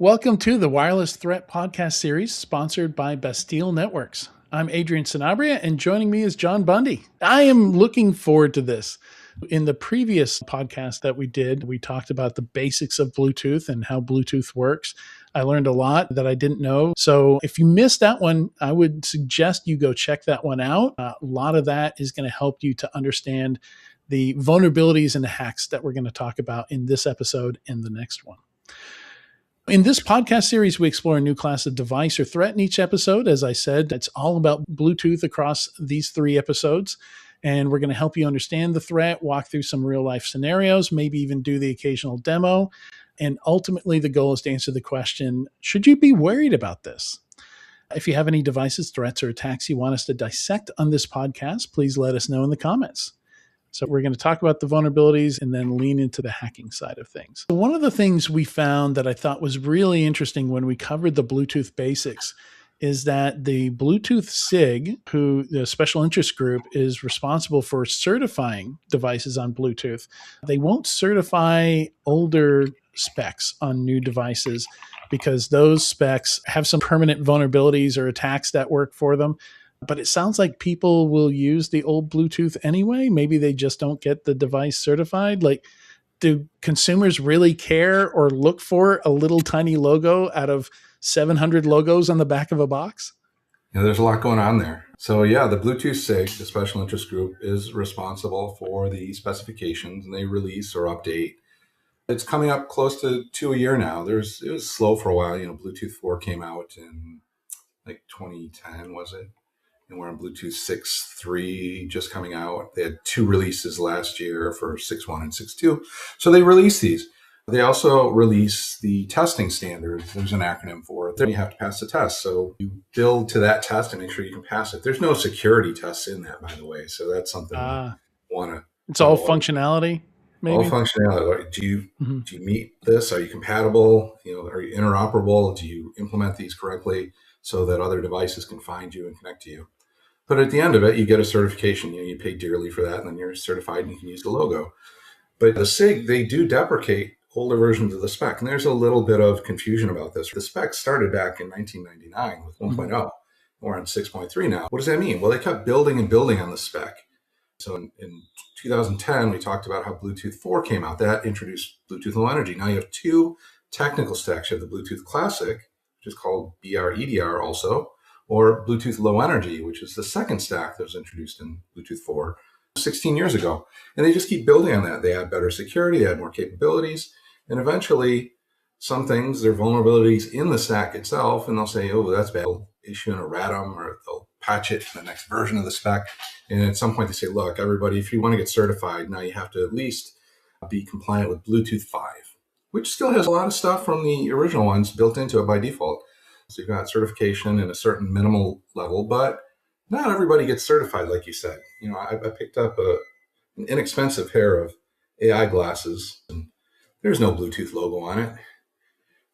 Welcome to the Wireless Threat Podcast series sponsored by Bastille Networks. I'm Adrian Sanabria, and joining me is John Bundy. I am looking forward to this. In the previous podcast that we did, we talked about the basics of Bluetooth and how Bluetooth works. I learned a lot that I didn't know. So if you missed that one, I would suggest you go check that one out. A lot of that is going to help you to understand the vulnerabilities and the hacks that we're going to talk about in this episode and the next one. In this podcast series, we explore a new class of device or threat in each episode. As I said, it's all about Bluetooth across these 3 episodes. And we're going to help you understand the threat, walk through some real life scenarios, maybe even do the occasional demo. And ultimately, the goal is to answer the question, should you be worried about this? If you have any devices, threats, or attacks you want us to dissect on this podcast, please let us know in the comments. So we're going to talk about the vulnerabilities and then lean into the hacking side of things. One of the things we found that I thought was really interesting when we covered the Bluetooth basics is that the Bluetooth SIG, who the special interest group is responsible for certifying devices on Bluetooth, they won't certify older specs on new devices because those specs have some permanent vulnerabilities or attacks that work for them. But it sounds like people will use the old Bluetooth anyway. Maybe they just don't get the device certified. Like, do consumers really care or look for a little tiny logo out of 700 logos on the back of a box? Yeah, there's a lot going on there. So yeah, the Bluetooth SIG, the special interest group, is responsible for the specifications, and they release or update. It's coming up close to a year now. It was slow for a while. Bluetooth 4 came out in like 2010, was it? And we're on Bluetooth 6.3 just coming out. They had 2 releases last year for 6.1 and 6.2. So they released these. They also release the testing standards. There's an acronym for it. Then you have to pass the test. So you build to that test and make sure you can pass it. There's no security tests in that, by the way. So that's something we want to. It's all functionality, maybe? All functionality. Do you meet this? Are you compatible? Are you interoperable? Do you implement these correctly so that other devices can find you and connect to you? But at the end of it, you get a certification. You pay dearly for that, and then you're certified and you can use the logo. But the SIG, they do deprecate older versions of the spec. And there's a little bit of confusion about this. The spec started back in 1999 with 1.0. We're on 6.3 now. What does that mean? Well, they kept building and building on the spec. So in 2010, we talked about how Bluetooth 4 came out. That introduced Bluetooth Low Energy. Now you have 2 technical stacks. You have the Bluetooth Classic, which is called BR-EDR also, or Bluetooth Low Energy, which is the second stack that was introduced in Bluetooth 4 16 years ago. And they just keep building on that. They add better security, they add more capabilities, and eventually some things, there are vulnerabilities in the stack itself, and they'll say, oh, that's bad. They'll issue an erratum, or they'll patch it to the next version of the spec. And at some point they say, look, everybody, if you want to get certified, now you have to at least be compliant with Bluetooth 5, which still has a lot of stuff from the original ones built into it by default. So you've got certification in a certain minimal level, but not everybody gets certified, like you said. I picked up an inexpensive pair of AI glasses, and there's no Bluetooth logo on it.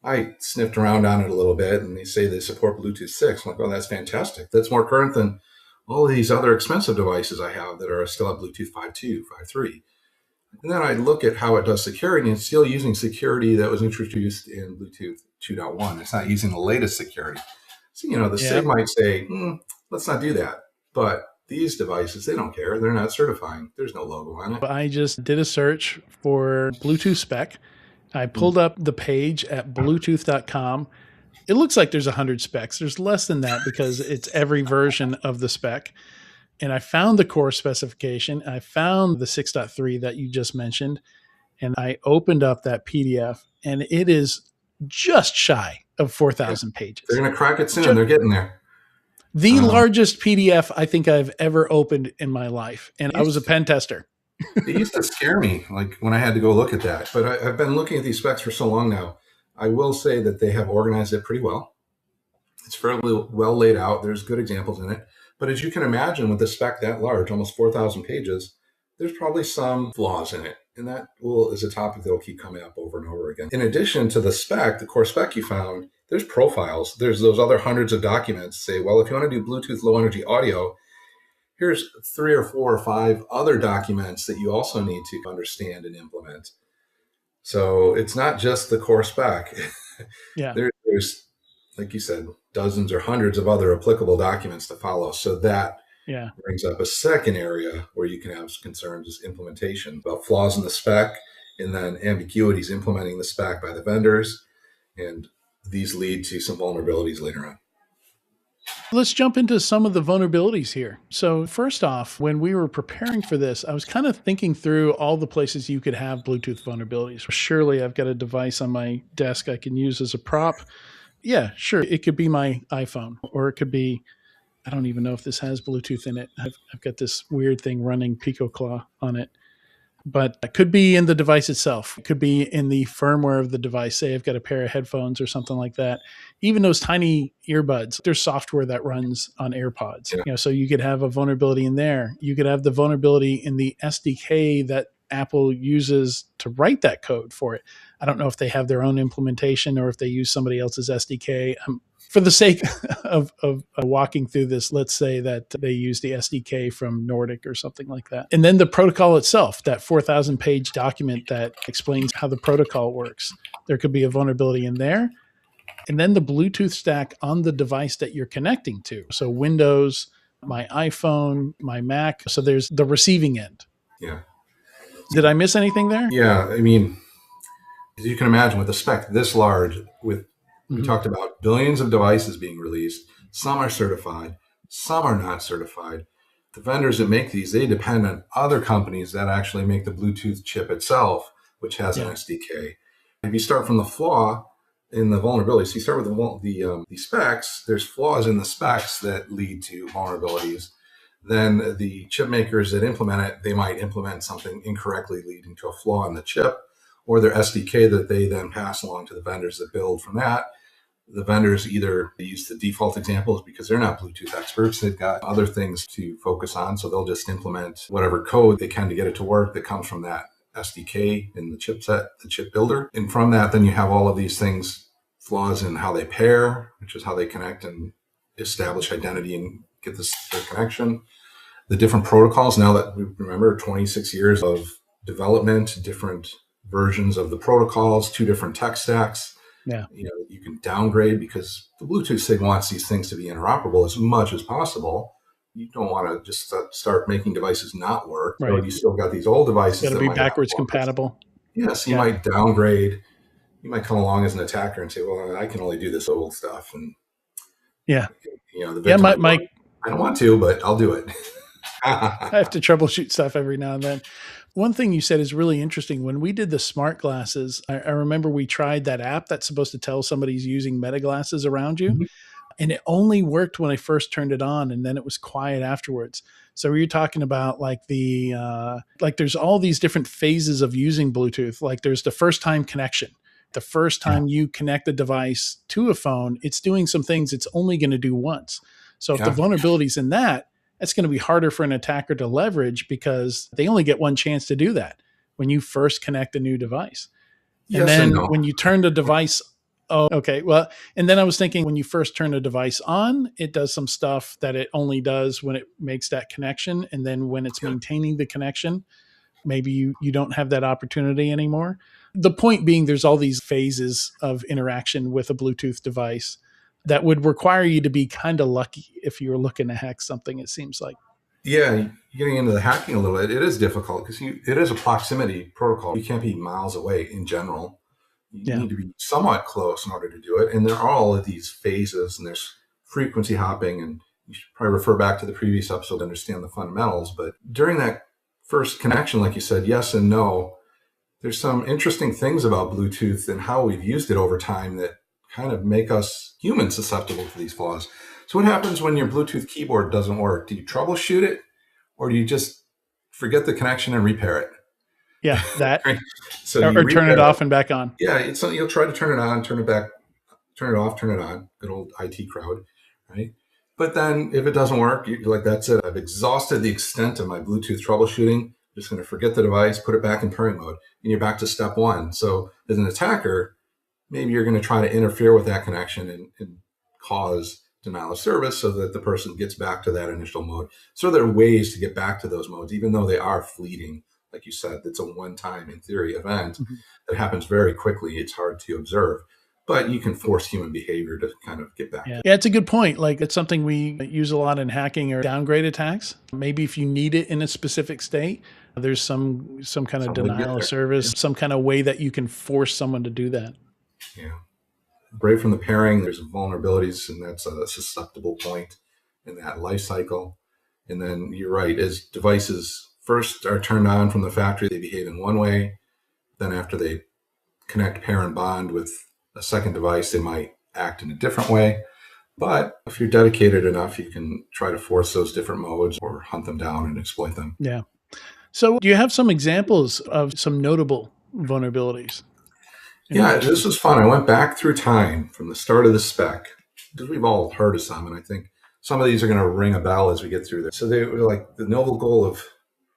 I sniffed around on it a little bit, and they say they support Bluetooth 6. I'm like, oh, that's fantastic. That's more current than all of these other expensive devices I have that are still have Bluetooth 5.2, 5.3. And then I look at how it does security, and it's still using security that was introduced in Bluetooth 2.1. It's not using the latest security. So, the SIG might say, let's not do that. But these devices, they don't care. They're not certifying. There's no logo on it. I just did a search for Bluetooth spec. I pulled up the page at bluetooth.com. It looks like there's 100 specs. There's less than that because it's every version of the spec. And I found the core specification. I found the 6.3 that you just mentioned. And I opened up that PDF, and it is just shy of 4,000 pages. They're going to crack it soon. They're getting there. The largest PDF I think I've ever opened in my life. And I was a pen tester. It used to scare me, like when I had to go look at that. But I've been looking at these specs for so long now. I will say that they have organized it pretty well. It's fairly well laid out. There's good examples in it. But as you can imagine, with a spec that large, almost 4,000 pages, there's probably some flaws in it. And that is a topic that will keep coming up over and over again. In addition to the spec, the core spec you found, there's profiles. There's those other hundreds of documents say, well, if you want to do Bluetooth low energy audio, here's 3 or 4 or 5 other documents that you also need to understand and implement. So it's not just the core spec. Yeah. There's, like you said, dozens or hundreds of other applicable documents to follow. So that Yeah. brings up a second area where you can have concerns is implementation about flaws in the spec and then ambiguities implementing the spec by the vendors. And these lead to some vulnerabilities later on. Let's jump into some of the vulnerabilities here. So, first off, when we were preparing for this, I was kind of thinking through all the places you could have Bluetooth vulnerabilities. Surely I've got a device on my desk I can use as a prop. Yeah, sure. It could be my iPhone, or it could be, I don't even know if this has Bluetooth in it. I've got this weird thing running Pico Claw on it. But it could be in the device itself. It could be in the firmware of the device. Say I've got a pair of headphones or something like that. Even those tiny earbuds, there's software that runs on AirPods. Yeah. So you could have a vulnerability in there. You could have the vulnerability in the SDK that Apple uses to write that code for it. I don't know if they have their own implementation or if they use somebody else's SDK. For the sake of walking through this, let's say that they use the SDK from Nordic or something like that. And then the protocol itself, that 4,000 page document that explains how the protocol works. There could be a vulnerability in there. And then the Bluetooth stack on the device that you're connecting to. So Windows, my iPhone, my Mac. So there's the receiving end. Yeah. Did I miss anything there? Yeah. I mean, as you can imagine, with a spec this large, we talked about billions of devices being released. Some are certified, some are not certified. The vendors that make these, they depend on other companies that actually make the Bluetooth chip itself, which has an SDK. If you start from the flaw in the vulnerabilities, you start with the specs, there's flaws in the specs that lead to vulnerabilities. Then the chip makers that implement it, they might implement something incorrectly leading to a flaw in the chip, or their SDK that they then pass along to the vendors that build from that. The vendors either use the default examples because they're not Bluetooth experts. They've got other things to focus on. So they'll just implement whatever code they can to get it to work that comes from that SDK in the chipset, the chip builder. And from that, then you have all of these things, flaws in how they pair, which is how they connect and establish identity and get their connection. The different protocols, now that we remember 26 years of development, different versions of the protocols, 2 different tech stacks. Yeah. You can downgrade because the Bluetooth SIG wants these things to be interoperable as much as possible. You don't want to just start making devices not work. Right. So you still got these old devices that that be might backwards compatible. Yes, you might downgrade. You might come along as an attacker and say, "Well, I can only do this old stuff." And the victim, I don't want to, but I'll do it. I have to troubleshoot stuff every now and then. One thing you said is really interesting. When we did the smart glasses, I remember we tried that app that's supposed to tell somebody's using meta glasses around you. Mm-hmm. And it only worked when I first turned it on, and then it was quiet afterwards. So were you talking about like there's all these different phases of using Bluetooth. Like there's the first time connection. The first time you connect the device to a phone, it's doing some things it's only going to do once. So if the vulnerability's in that, it's going to be harder for an attacker to leverage because they only get one chance to do that when you first connect a new device. Yes, and then and no. when you turn the device, and then I was thinking when you first turn a device on, it does some stuff that it only does when it makes that connection. And then when it's maintaining the connection, maybe you don't have that opportunity anymore. The point being, there's all these phases of interaction with a Bluetooth device that would require you to be kind of lucky if you were looking to hack something, it seems like. Yeah, getting into the hacking a little bit, it is difficult because it is a proximity protocol. You can't be miles away in general. You need to be somewhat close in order to do it. And there are all of these phases and there's frequency hopping, and you should probably refer back to the previous episode to understand the fundamentals. But during that first connection, like you said, yes and no, there's some interesting things about Bluetooth and how we've used it over time that kind of make us humans susceptible to these flaws. So what happens when your Bluetooth keyboard doesn't work? Do you troubleshoot it, or do you just forget the connection and repair it? Yeah, that. Right? So or turn it off and back on. Yeah, you'll try to turn it on, turn it back, turn it off, turn it on. Good old IT crowd, right? But then if it doesn't work, you're like, that's it. I've exhausted the extent of my Bluetooth troubleshooting. I'm just going to forget the device, put it back in pairing mode, and you're back to step one. So as an attacker, maybe you're going to try to interfere with that connection and cause denial of service so that the person gets back to that initial mode. So there are ways to get back to those modes, even though they are fleeting. Like you said, it's a one-time, in theory, event that happens very quickly. It's hard to observe. but you can force human behavior to kind of get back. Yeah. Yeah, it's a good point. Like it's something we use a lot in hacking or downgrade attacks. Maybe if you need it in a specific state, there's some kind of Some way to get denial of there. service, some kind of way that you can force someone to do that. Yeah. Right from the pairing, there's vulnerabilities, and that's a susceptible point in that life cycle. And then you're right, as devices first are turned on from the factory, they behave in one way. Then after they connect, pair, and bond with a second device, they might act in a different way. But if you're dedicated enough, you can try to force those different modes or hunt them down and exploit them. Yeah. So do you have some examples of some notable vulnerabilities? Yeah, this was fun. I went back through time from the start of the spec, because we've all heard of some, and I think some of these are going to ring a bell as we get through this. So they were like the noble goal of,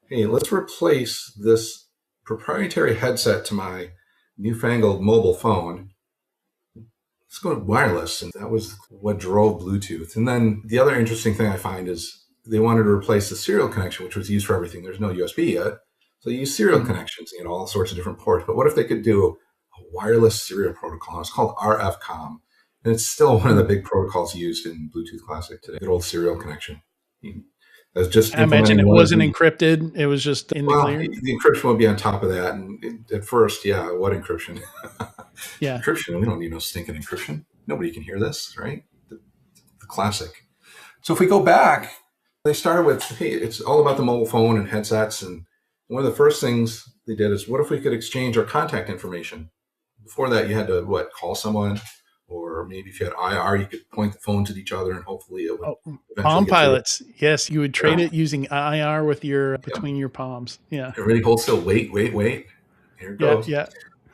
hey, let's replace this proprietary headset to my newfangled mobile phone. Let's go wireless. And that was what drove Bluetooth. And then the other interesting thing I find is they wanted to replace the serial connection, which was used for everything. There's no USB yet. So they use serial connections, all sorts of different ports. But what if they could do a wireless serial protocol? It's called RFCOM. And it's still one of the big protocols used in Bluetooth Classic today. Good old serial connection. That's just I imagine it wasn't encrypted. It was just in the clear. The encryption would be on top of that. And at first, yeah, what encryption? Yeah. Encryption. We don't need no stinking encryption. Nobody can hear this, right? The classic. So if we go back, they started with, hey, it's all about the mobile phone and headsets. And one of the first things they did is, what if we could exchange our contact information? Before that, you had to, call someone? Or maybe if you had IR, you could point the phones at each other and hopefully it would Palm pilots. Yes, you would trade it using IR with between your palms. Yeah. Everybody hold still. Wait. Here it goes. Yeah.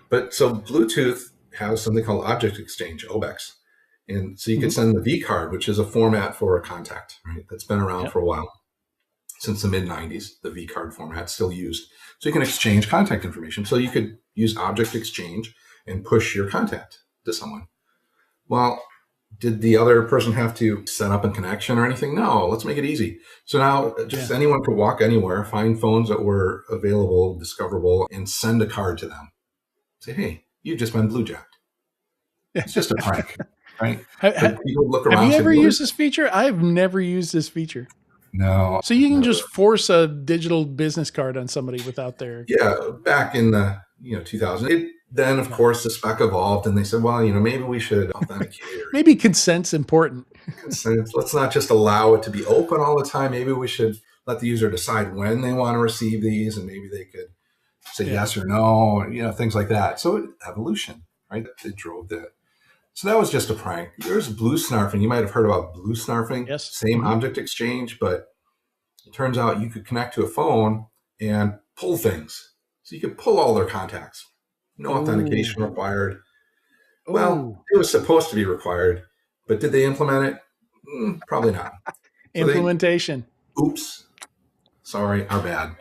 But so Bluetooth has something called object exchange, OBEX. And so you could send the V card, which is a format for a contact, right? That's been around for a while. Since the mid 90s, the V card format still used. So you can exchange contact information. So you could use object exchange and push your contact to someone. Well, did the other person have to set up a connection or anything? No, let's make it easy. So now just anyone could walk anywhere, find phones that were available, discoverable, and send a card to them. Say, hey, you've just been bluejacked. It's just a prank, right? People look around. Have you ever used this feature? I've never used this feature. No. So you can just force a digital business card on somebody without their... Yeah, back in the 2000. Then, of course, the spec evolved and they said, well, maybe we should authenticate. Maybe consent's important. Consent. Let's not just allow it to be open all the time. Maybe we should let the user decide when they want to receive these, and maybe they could say yes or no, things like that. So evolution, right? It drove that. So that was just a prank. There's blue snarfing. You might have heard about blue snarfing. Yes. Same object exchange, but it turns out you could connect to a phone and pull things. So you could pull all their contacts. No authentication required. Well, it was supposed to be required, but did they implement it? Probably not. Implementation. Oops. Sorry, our bad.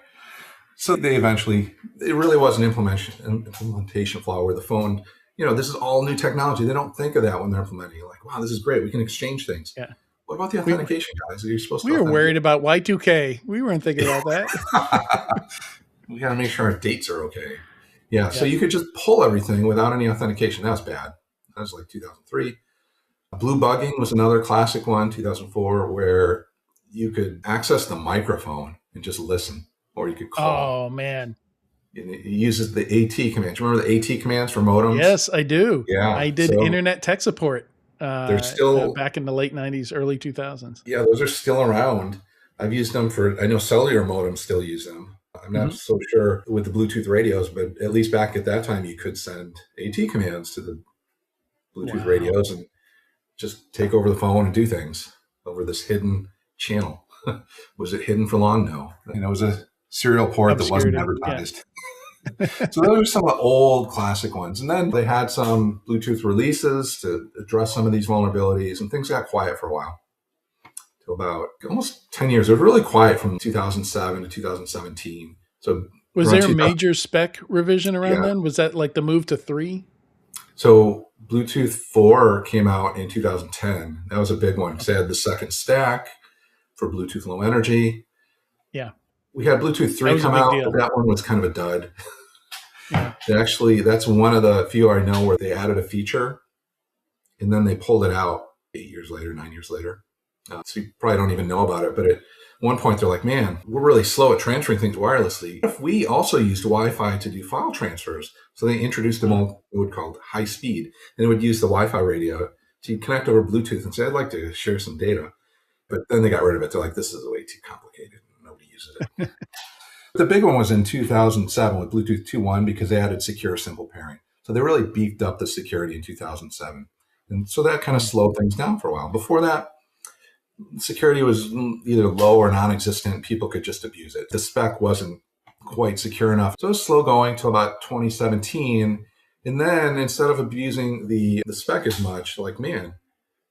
So they eventually, it really was an implementation flaw where the phone, this is all new technology. They don't think of that when they're implementing. Like, wow, this is great. We can exchange things. Yeah. What about the authentication, guys? Are you supposed to? We were worried about Y2K. We weren't thinking about that. We got to make sure our dates are okay. Yeah, so you could just pull everything without any authentication. That was bad. That was like 2003. Blue bugging was another classic one, 2004, where you could access the microphone and just listen, or you could call. Oh, man. And it uses the AT commands. Remember the AT commands for modems? Yes, I do. Yeah. I did internet tech support they're still back in the late 90s, early 2000s. Yeah, those are still around. I've used them I know cellular modems still use them. I'm not so sure with the Bluetooth radios, but at least back at that time, you could send AT commands to the Bluetooth radios and just take over the phone and do things over this hidden channel. Was it hidden for long? No. It was a serial port that wasn't advertised. So those are some of the old classic ones. And then they had some Bluetooth releases to address some of these vulnerabilities, and things got quiet for a while. About almost 10 years. It was really quiet from 2007 to 2017. So was there a major spec revision around then? Was that like the move to 3? So Bluetooth 4 came out in 2010. That was a big one because they had the second stack for Bluetooth Low Energy. Yeah. We had Bluetooth 3 come out, but that one was kind of a dud. Yeah. Actually, that's one of the few I know where they added a feature And then they pulled it out 8 years later, 9 years later. So you probably don't even know about it. But at one point, they're like, man, we're really slow at transferring things wirelessly. What if we also used Wi-Fi to do file transfers? So they introduced a mode called high speed, and it would use the Wi-Fi radio to connect over Bluetooth and say, I'd like to share some data. But then they got rid of it. They're like, this is way too complicated. Nobody uses it. The big one was in 2007 with Bluetooth 2.1 because they added secure simple pairing. So they really beefed up the security in 2007. And so that kind of slowed things down for a while. Before that, security was either low or non-existent. People could just abuse it. The spec wasn't quite secure enough. So it was slow going till about 2017. And then instead of abusing the spec as much, like, man,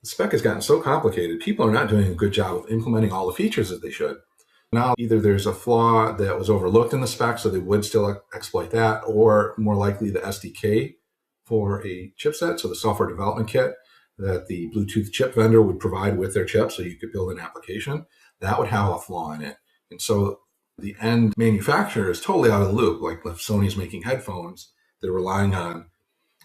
the spec has gotten so complicated. People are not doing a good job of implementing all the features that they should. Now, either there's a flaw that was overlooked in the spec, so they would still exploit that, or more likely the SDK for a chipset, so the software development kit that the Bluetooth chip vendor would provide with their chip so you could build an application, that would have a flaw in it. And so the end manufacturer is totally out of the loop. Like if Sony's making headphones, they're relying on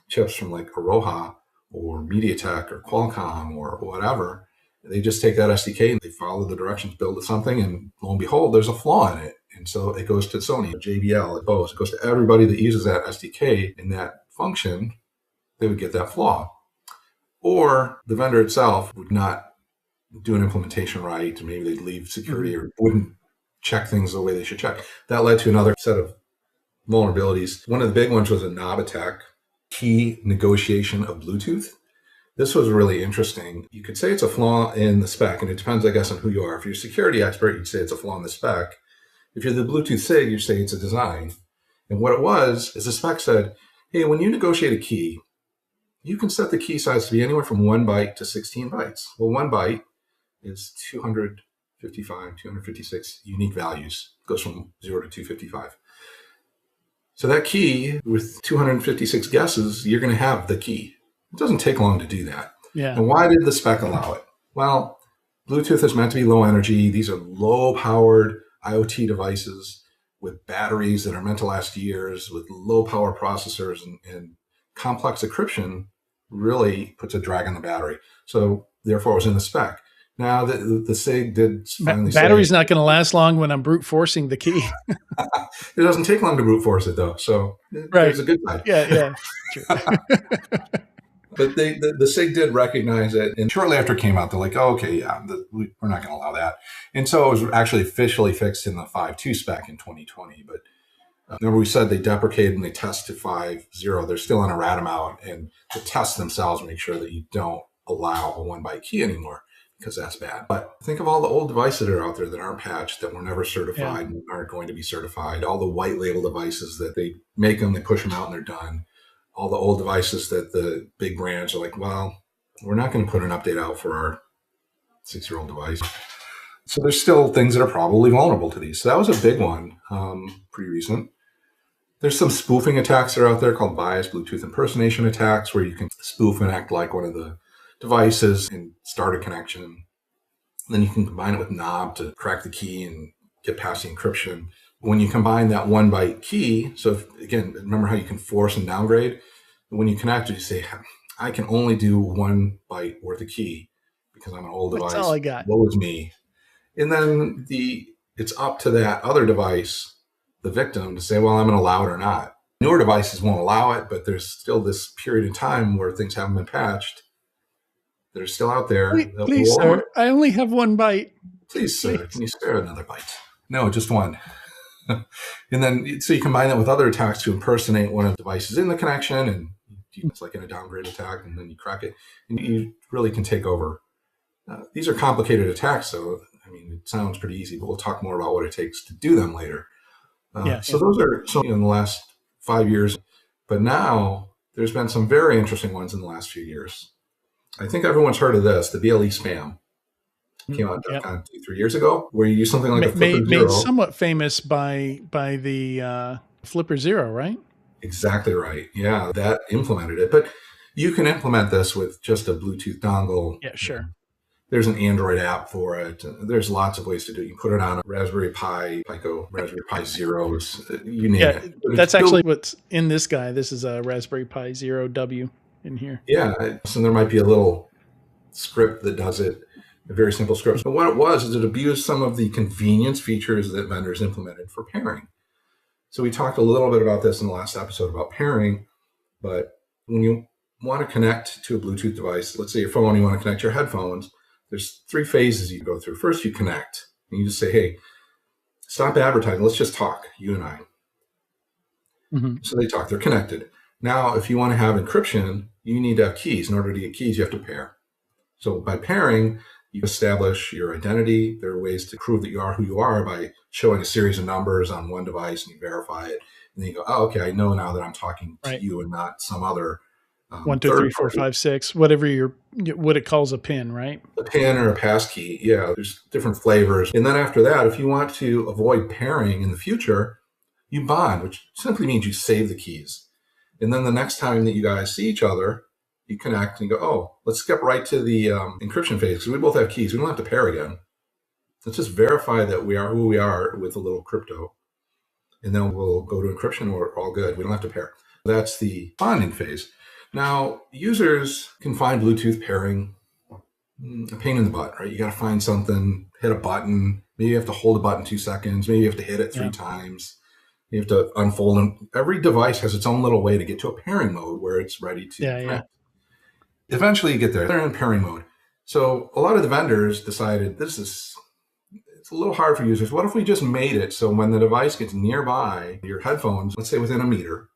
chips from like Aroha or MediaTek or Qualcomm or whatever. They just take that SDK and they follow the directions, build something, and lo and behold, there's a flaw in it. And so it goes to Sony, JBL, Bose. It goes to everybody that uses that SDK in that function. They would get that flaw. Or the vendor itself would not do an implementation right. Maybe they'd leave security or wouldn't check things the way they should check. That led to another set of vulnerabilities. One of the big ones was a knob attack, key negotiation of Bluetooth. This was really interesting. You could say it's a flaw in the spec, and it depends, I guess, on who you are. If you're a security expert, you'd say it's a flaw in the spec. If you're the Bluetooth SIG, you'd say it's a design. And what it was is the spec said, hey, when you negotiate a key, you can set the key size to be anywhere from 1 byte to 16 bytes. Well, 1 byte is 255, 256 unique values. It goes from 0 to 255. So that key, with 256 guesses, you're going to have the key. It doesn't take long to do that. Yeah. And why did the spec allow it? Well, Bluetooth is meant to be low energy. These are low-powered IoT devices with batteries that are meant to last years, with low-power processors, and complex encryption really puts a drag on the battery. So therefore, it was in the spec. Now, the SIG did finally battery's say, not going to last long when I'm brute forcing the key. It doesn't take long to brute force it, though. So there's a good side. Yeah. True. But the SIG did recognize it. And shortly after it came out, they're like, oh, okay, yeah, we're not going to allow that. And so it was actually officially fixed in the 5.2 spec in 2020. But remember we said they deprecated and they test to 5.0. They're still on a rat amount. And the tests themselves make sure that you don't allow a 1 byte key anymore, because that's bad. But think of all the old devices that are out there that aren't patched, that were never certified and aren't going to be certified. All the white label devices that they make them, they push them out and they're done. All the old devices that the big brands are like, well, we're not going to put an update out for our 6-year-old device. So there's still things that are probably vulnerable to these. So that was a big one, pretty recent. There's some spoofing attacks that are out there called biased Bluetooth impersonation attacks, where you can spoof and act like one of the devices and start a connection. And then you can combine it with knob to crack the key and get past the encryption. When you combine that 1 byte key, so again, remember how you can force and downgrade? When you connect it, you say, I can only do 1 byte worth of key because I'm an old device. That's all I got. Woe is me. And then it's up to that other device, the victim, to say, well, I'm going to allow it or not. Newer devices won't allow it, but there's still this period of time where things haven't been patched that are still out there. Please, sir, I only have 1 byte. Please, sir, can you spare another byte? No, just 1. And then, so you combine that with other attacks to impersonate one of the devices in the connection, and it's like in a downgrade attack, and then you crack it, and you really can take over. These are complicated attacks, so I mean, it sounds pretty easy, but we'll talk more about what it takes to do them later. So those are some in the last 5 years, but now there's been some very interesting ones in the last few years. I think everyone's heard of this, the BLE spam. Came out 2-3 years ago, where you use something like a Flipper Zero. Made somewhat famous by the Flipper Zero, right? Exactly right. Yeah, that implemented it. But you can implement this with just a Bluetooth dongle. Yeah, sure. There's an Android app for it. There's lots of ways to do it. You can put it on a Raspberry Pi, Pico, Raspberry Pi Zeros, you name it. That's actually what's in this guy. This is a Raspberry Pi Zero W. in here. Yeah. So there might be a little script that does it, a very simple script. But what it was is it abused some of the convenience features that vendors implemented for pairing. So we talked a little bit about this in the last episode about pairing, but when you want to connect to a Bluetooth device, let's say your phone, you want to connect your headphones, there's 3 phases you go through. First, you connect, and you just say, hey, stop advertising. Let's just talk, you and I. Mm-hmm. So they talk, they're connected. Now, if you want to have encryption, you need to have keys. In order to get keys, you have to pair. So by pairing, you establish your identity. There are ways to prove that you are who you are by showing a series of numbers on one device, and you verify it. And then you go, oh, okay, I know now that I'm talking to Right. you and not some other 1, 2, third 3, 4, party. 5, 6, whatever what it calls a pin, right? A PIN or a passkey. Yeah, there's different flavors. And then after that, if you want to avoid pairing in the future, you bond, which simply means you save the keys. And then the next time that you guys see each other, you connect and go, oh, let's skip right to the encryption phase because we both have keys. We don't have to pair again. Let's just verify that we are who we are with a little crypto. And then we'll go to encryption and we're all good. We don't have to pair. That's the bonding phase. Now, users can find Bluetooth pairing a pain in the butt, right? You got to find something, hit a button. Maybe you have to hold a button 2 seconds. Maybe you have to hit it 3 times. You have to unfold them. Every device has its own little way to get to a pairing mode where it's ready to connect. Eventually you get there. They're in pairing mode. So a lot of the vendors decided it's a little hard for users. What if we just made it so when the device gets nearby your headphones, let's say within a meter,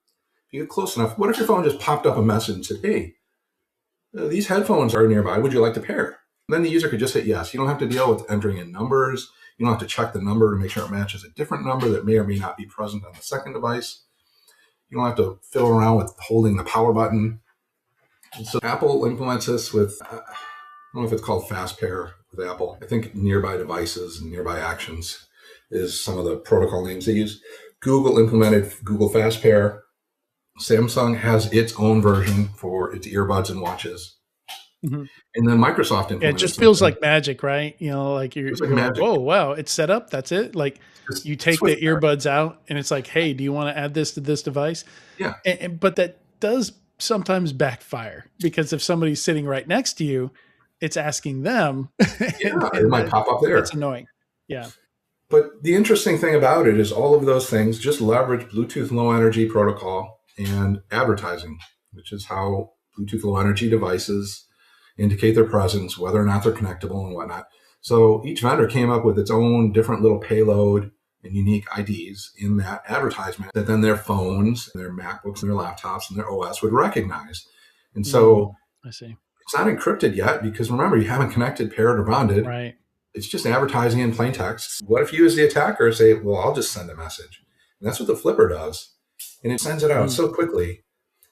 if you get close enough, what if your phone just popped up a message and said, hey, these headphones are nearby. Would you like to pair? Then the user could just hit yes. You don't have to deal with entering in numbers. You don't have to check the number to make sure it matches a different number that may or may not be present on the second device. You don't have to fiddle around with holding the power button. And so Apple implements this with, I don't know if it's called fast pair with Apple. I think nearby devices and nearby actions is some of the protocol names they use. Google implemented Google Fast Pair. Samsung has its own version for its earbuds and watches. Mm-hmm. And then Microsoft implemented it just feels like magic, right? Like you're like going, magic. whoa, wow, it's set up. That's it. Like Just you take the earbuds out and it's like, hey, do you want to add this to this device? Yeah. But that does sometimes backfire because if somebody's sitting right next to you, it's asking them. Yeah, it might pop up there. It's annoying. Yeah. But the interesting thing about it is all of those things just leverage Bluetooth Low Energy protocol and advertising, which is how Bluetooth Low Energy devices indicate their presence, whether or not they're connectable and whatnot. So each vendor came up with its own different little payload and unique IDs in that advertisement that then their phones, their MacBooks, and their laptops, and their OS would recognize. And so I see. It's not encrypted yet because remember, you haven't connected, paired, or bonded. Right. It's just advertising in plain text. What if you, as the attacker, say, well, I'll just send a message? And that's what the flipper does. And it sends it out so quickly.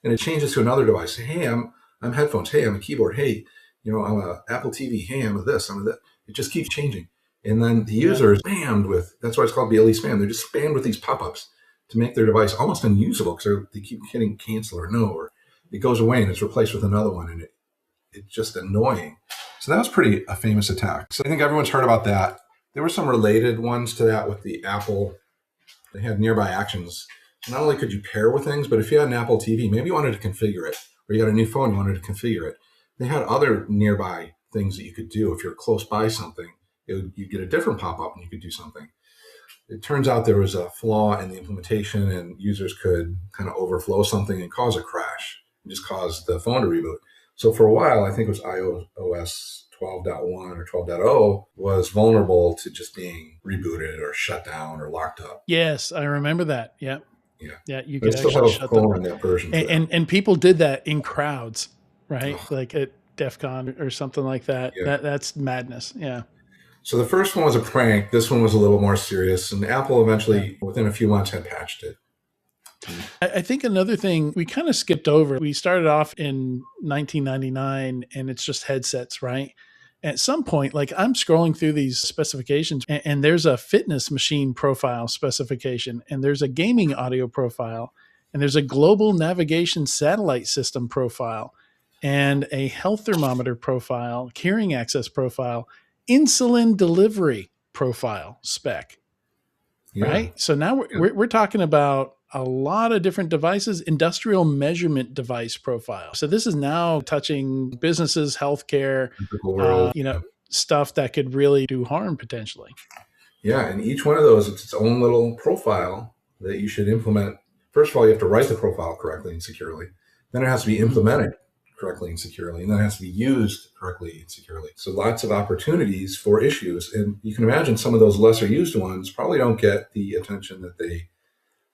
And it changes to another device. Hey, I'm headphones. Hey, I'm a keyboard. Hey, I'm a Apple TV. Hey, I'm a this, I'm a that. It just keeps changing. And then the user is spammed with, that's why it's called BLE spam. They're just spammed with these pop-ups to make their device almost unusable because they keep hitting cancel or no, or it goes away and it's replaced with another one. And it's just annoying. So that was a famous attack. So I think everyone's heard about that. There were some related ones to that with the Apple. They had nearby actions. Not only could you pair with things, but if you had an Apple TV, maybe you wanted to configure it, or you got a new phone, you wanted to configure it. They had other nearby things that you could do. If you're close by something, you get a different pop-up and you could do something. It turns out there was a flaw in the implementation and users could kind of overflow something and cause a crash and just cause the phone to reboot. So for a while, I think it was iOS 12.1 or 12.0 was vulnerable to just being rebooted or shut down or locked up. Yes, I remember that. Yeah. Yeah. You could actually shut them down. That version and people did that in crowds, right? Like at DEF CON or something like that. Yeah. That's madness. Yeah. So the first one was a prank. This one was a little more serious. And Apple eventually, within a few months, had patched it. I think another thing we kind of skipped over, we started off in 1999 and it's just headsets, right? At some point, like I'm scrolling through these specifications and there's a fitness machine profile specification and there's a gaming audio profile and there's a global navigation satellite system profile and a health thermometer profile, hearing access profile, insulin delivery profile spec. Yeah. Right. So now we're talking about a lot of different devices, industrial measurement device profile. So this is now touching businesses, healthcare, Physical world. stuff that could really do harm potentially. Yeah, and each one of those, it's its own little profile that you should implement. First of all, you have to write the profile correctly and securely. Then it has to be implemented correctly and securely. And then it has to be used correctly and securely. So lots of opportunities for issues. And you can imagine some of those lesser used ones probably don't get the attention that they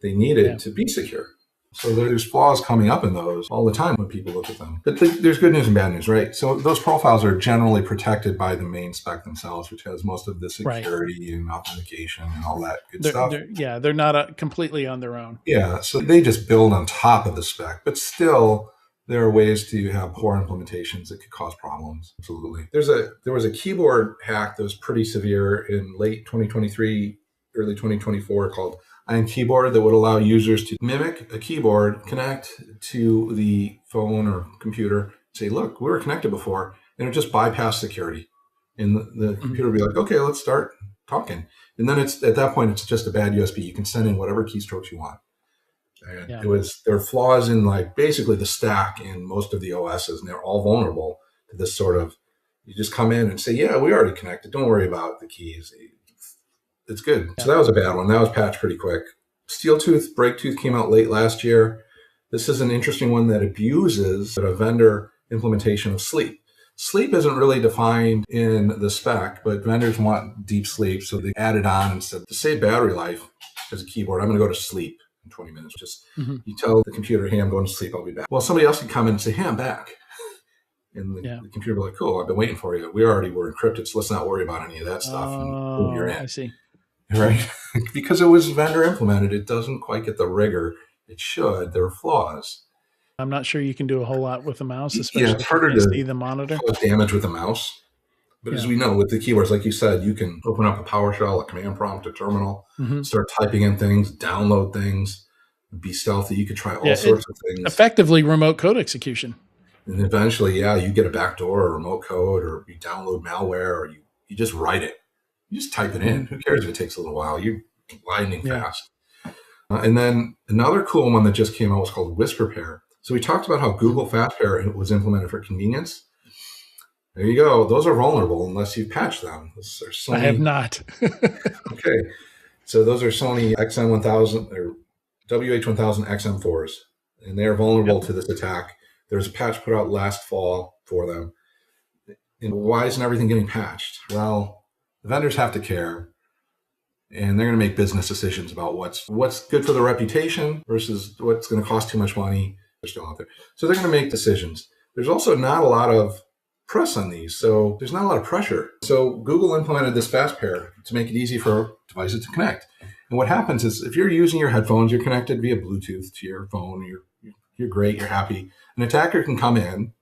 needed to be secure. So there's flaws coming up in those all the time when people look at them. But there's good news and bad news, right? So those profiles are generally protected by the main spec themselves, which has most of the security and authentication and all that good stuff. They're not completely on their own. Yeah, so they just build on top of the spec. But still, there are ways to have poor implementations that could cause problems. Absolutely. There was a keyboard hack that was pretty severe in late 2023, early 2024 called Iron Keyboard that would allow users to mimic a keyboard, connect to the phone or computer, say, look, we were connected before, and it just bypass security. And the computer would be like, okay, let's start talking. And then at that point, it's just a bad USB. You can send in whatever keystrokes you want. And there were flaws in like basically the stack in most of the OSs, and they're all vulnerable to this sort of, you just come in and say, yeah, we already connected. Don't worry about the keys. It's good. So that was a bad one. That was patched pretty quick. Steel Tooth, Break Tooth came out late last year. This is an interesting one that abuses a vendor implementation of sleep. Sleep isn't really defined in the spec, but vendors want deep sleep. So they added on and said, to save battery life as a keyboard, I'm going to go to sleep in 20 minutes. Just you tell the computer, hey, I'm going to sleep. I'll be back. Well, somebody else can come in and say, hey, I'm back. And the computer will be like, cool, I've been waiting for you. We already were encrypted, so let's not worry about any of that stuff. Oh, and you're in. I see. Right? Because it was vendor implemented, it doesn't quite get the rigor it should. There are flaws. I'm not sure you can do a whole lot with a mouse, especially it's harder if you to see the monitor. Cause damage with a mouse. But as we know, with the keywords, like you said, you can open up a PowerShell, a command prompt, a terminal, start typing in things, download things, be stealthy. You could try all sorts of things. Effectively remote code execution. And eventually, you get a backdoor or remote code, or you download malware, or you just write it. You just type it in. Who cares if it takes a little while? You're lightning fast. And then another cool one that just came out was called WhisperPair. So we talked about how Google FastPair was implemented for convenience. There you go. Those are vulnerable unless you patch them. Those are Sony. I have not. Okay. So those are Sony XM1000 or WH1000 XM4s, and they are vulnerable to this attack. There was a patch put out last fall for them. And why isn't everything getting patched? Well, the vendors have to care, and they're going to make business decisions about what's good for the reputation versus what's going to cost too much money. They're still out there. So they're going to make decisions. There's also not a lot of press on these, so there's not a lot of pressure. So Google implemented this FastPair to make it easy for devices to connect. And what happens is if you're using your headphones, you're connected via Bluetooth to your phone, you're great, you're happy. An attacker can come in,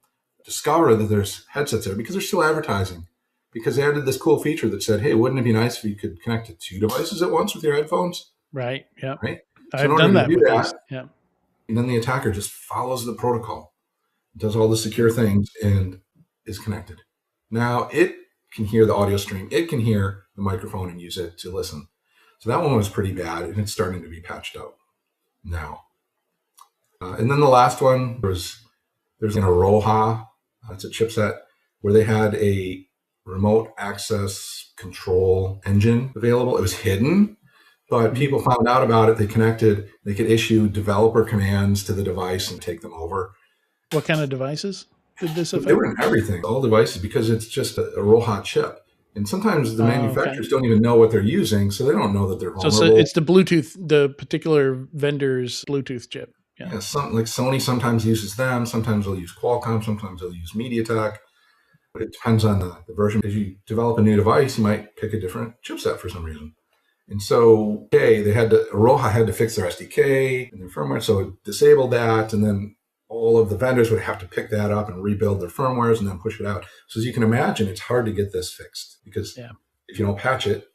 discover that there's headsets there because they're still advertising. Because they added this cool feature that said, hey, wouldn't it be nice if you could connect to 2 devices at once with your headphones? Right. Yeah. Right. So I've done that with these. Yeah. And then the attacker just follows the protocol, does all the secure things, and is connected. Now it can hear the audio stream. It can hear the microphone and use it to listen. So that one was pretty bad, and it's starting to be patched out now. And then the last one there's an Aroha. It's a chipset where they had a remote access control engine available. It was hidden, but people found out about it. They connected. They could issue developer commands to the device and take them over. What kind of devices did this affect? They were in everything, all devices, because it's just a Aroha chip. And sometimes the manufacturers don't even know what they're using, so they don't know that they're vulnerable. So it's the Bluetooth, the particular vendor's Bluetooth chip. Yeah, like Sony sometimes uses them. Sometimes they'll use Qualcomm. Sometimes they'll use MediaTek. It depends on the version. As you develop a new device, you might pick a different chipset for some reason. And so, Aroha had to fix their SDK and their firmware, so it disabled that. And then all of the vendors would have to pick that up and rebuild their firmwares and then push it out. So as you can imagine, it's hard to get this fixed because if you don't patch it,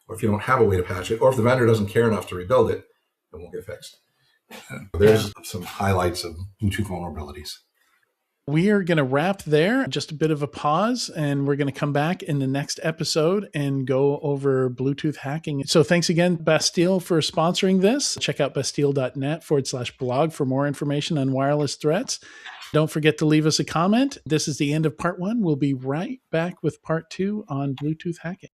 or if you don't have a way to patch it, or if the vendor doesn't care enough to rebuild it, it won't get fixed. And there's some highlights of Bluetooth vulnerabilities. We are going to wrap there, just a bit of a pause, and we're going to come back in the next episode and go over Bluetooth hacking. So thanks again, Bastille, for sponsoring this. Check out bastille.net/blog for more information on wireless threats. Don't forget to leave us a comment. This is the end of part 1. We'll be right back with part 2 on Bluetooth hacking.